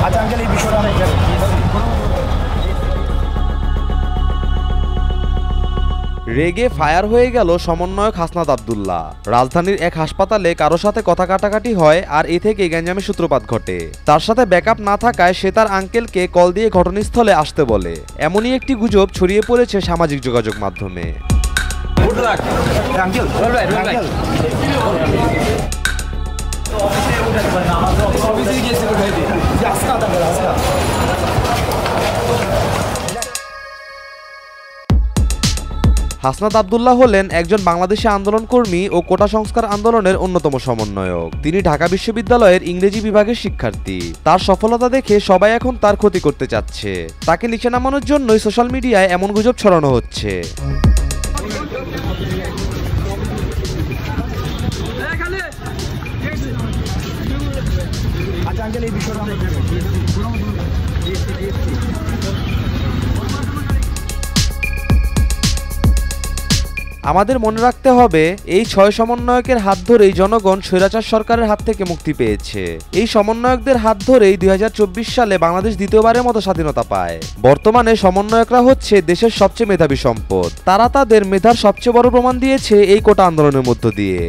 আচ্ছা আঙ্কেল এই বিষয়টা রেগে ফায়ার হয়ে গেল সমন্বয়ক হাসনাত আব্দুল্লাহ। রাজধানীর এক হাসপাতালে কারো সাথে কথা কাটাকাটি হয় আর এ থেকে গ্যাঞ্জামের সূত্রপাত ঘটে। তার সাথে ব্যাকআপ না থাকায় সে তার আঙ্কেলকে কল দিয়ে ঘটনাস্থলে আসতে বলে। এমনই একটি গুজব ছড়িয়ে পড়েছে সামাজিক যোগাযোগ মাধ্যমে। হাসনাত আব্দুল্লাহ হলেন একজন বাংলাদেশি আন্দোলনকর্মী ও কোটা সংস্কার আন্দোলনের অন্যতম সমন্বয়ক। তিনি ঢাকা বিশ্ববিদ্যালয়ের ইংরেজি বিভাগের শিক্ষার্থী। তার সফলতা দেখে সবাই এখন তার ক্ষতি করতে চাচ্ছে। তাকে নিচে নামানোর জন্যই সোশ্যাল মিডিয়ায় এমন গুজব ছড়ানো হচ্ছে। আচ্ছা আঙ্কেল এই বিষয়টা আমাদের মনে রাখতে হবে, এই ৬ সমন্বয়কের হাত ধরেই জনগণ স্বৈরাচার সরকারের হাত থেকে মুক্তি পেয়েছে। এই সমন্বয়কদের হাত ধরেই ২০২৪ সালে বাংলাদেশ দ্বিতীয়বারের মতো স্বাধীনতা পায়। বর্তমানে সমন্বয়করা হচ্ছে দেশের সবচেয়ে মেধাবী সম্পদ। তারা তাদের মেধার সবচেয়ে বড় প্রমাণ দিয়েছে এই কোটা আন্দোলনের মধ্য দিয়ে।